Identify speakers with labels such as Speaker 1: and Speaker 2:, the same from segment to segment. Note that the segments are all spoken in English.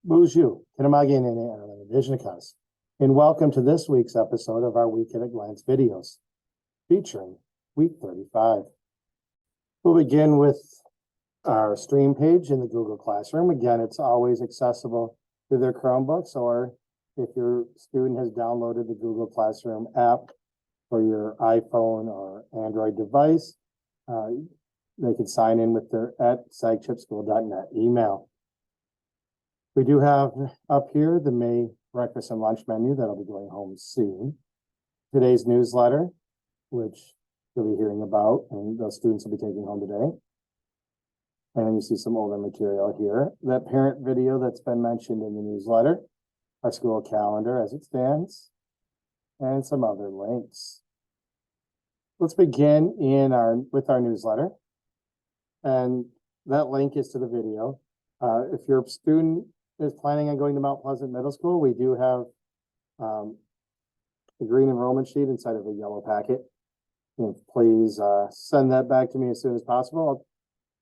Speaker 1: Bonjour, Visionicas, and welcome to this week's episode of our Week at a Glance videos, featuring week 35. We'll begin with our stream page in the Google Classroom. Again, it's always accessible through their Chromebooks, or if your student has downloaded the Google Classroom app for your iPhone or Android device, they can sign in with their @sagchipschool.net email. We do have up here the May breakfast and lunch menu that'll be going home soon. Today's newsletter, which you'll be hearing about, and the students will be taking home today. And you see some older material here. That parent video that's been mentioned in the newsletter, our school calendar as it stands, and some other links. Let's begin with our newsletter. And that link is to the video. If your student is planning on going to Mount Pleasant Middle School, we do have the green enrollment sheet inside of a yellow packet. And please send that back to me as soon as possible.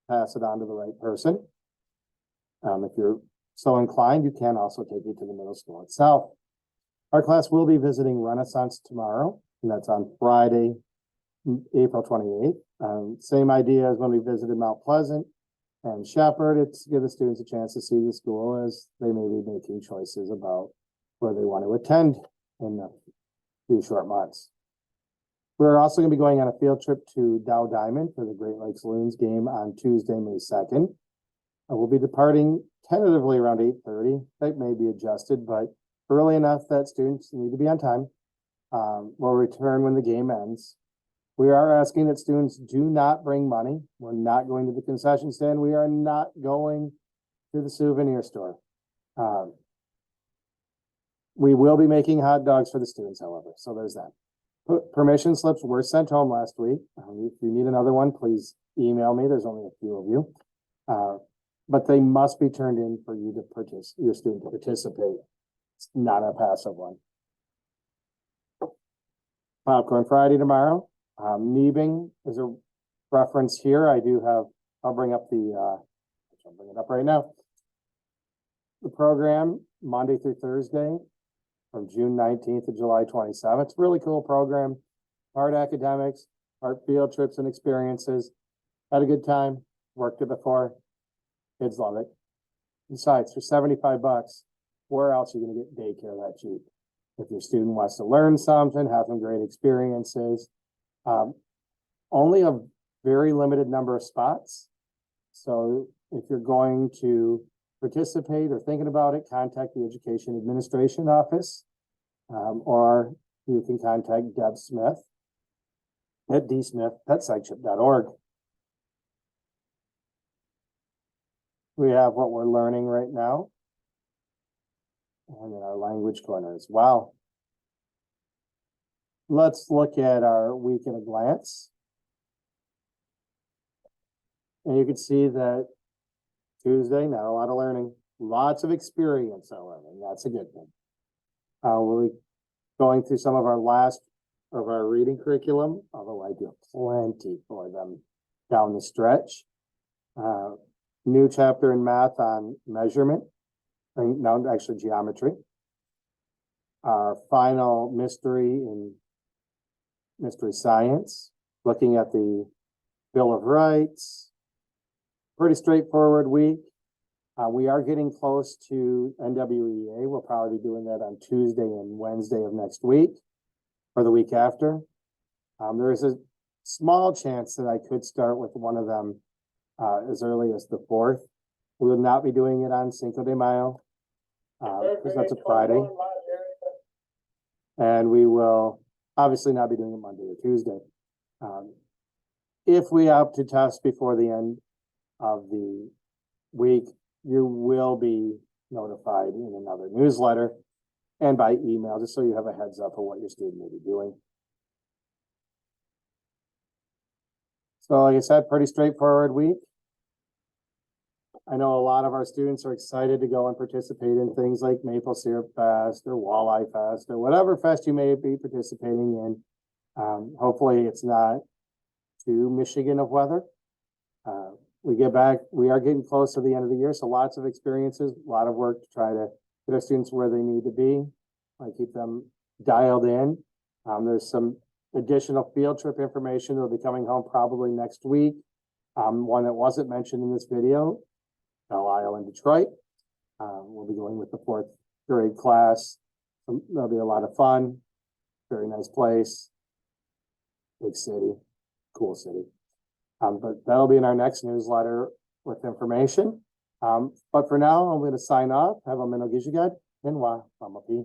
Speaker 1: I'll pass it on to the right person. If you're so inclined, you can also take it to the middle school itself. Our class will be visiting Renaissance tomorrow, and that's on Friday, April 28th. Same idea as when we visited Mount Pleasant and Shepherd. It's to give the students a chance to see the school as they may be making choices about where they want to attend in a few short months. We're also going to be going on a field trip to Dow Diamond for the Great Lakes Loons game on Tuesday, May 2nd. We'll be departing tentatively around 8:30. That may be adjusted, but early enough that students need to be on time. We'll return when the game ends. We are asking that students do not bring money. We're not going to the concession stand. We are not going to the souvenir store. We will be making hot dogs for the students, however, so there's that. Permission slips were sent home last week. If you need another one, please email me. There's only a few of you. But they must be turned in for you to your student to participate. It's not a passive one. Popcorn Friday tomorrow. Neebing is a reference here. I'll bring it up right now. The program Monday through Thursday from June 19th to July 27th. It's a really cool program. Art academics, art field trips and experiences. Had a good time, worked it before. Kids love it. Besides, for $75, where else are you gonna get daycare that cheap? If your student wants to learn something, have some great experiences. Only a very limited number of spots. So if you're going to participate or thinking about it, contact the Education Administration Office, or you can contact Deb Smith at dsmith@sagchip.org. We have what we're learning right now, and in our language corner as well. Let's look at our week at a glance. And you can see that Tuesday, not a lot of learning, lots of experience, however, and that's a good thing. We'll be going through some of our last of our reading curriculum, although I do plenty for them down the stretch. New chapter in math on measurement, and now actually geometry. Our final mystery in mystery science, looking at the Bill of Rights. Pretty straightforward week. We are getting close to NWEA. We'll probably be doing that on Tuesday and Wednesday of next week or the week after. There is a small chance that I could start with one of them as early as the 4th. We will not be doing it on Cinco de Mayo because that's a Friday. And we will obviously not be doing it Monday or Tuesday. If we opt to test before the end of the week, you will be notified in another newsletter and by email, just so you have a heads up of what your student may be doing. So like I said, pretty straightforward week. I know a lot of our students are excited to go and participate in things like Maple Syrup Fest or Walleye Fest or whatever fest you may be participating in. Hopefully it's not too Michigan of weather. we get back, we are getting close to the end of the year, so lots of experiences, a lot of work to try to get our students where they need to be. I keep them dialed in. There's some additional field trip information that'll be coming home probably next week. One that wasn't mentioned in this video, Belle Isle in Detroit. We'll be going with the 4th grade class. That'll be a lot of fun. Very nice place. Big city, cool city. But that'll be in our next newsletter with information. But for now, I'm going to sign off. Have a minute, Gishigad, and wa, Mama P.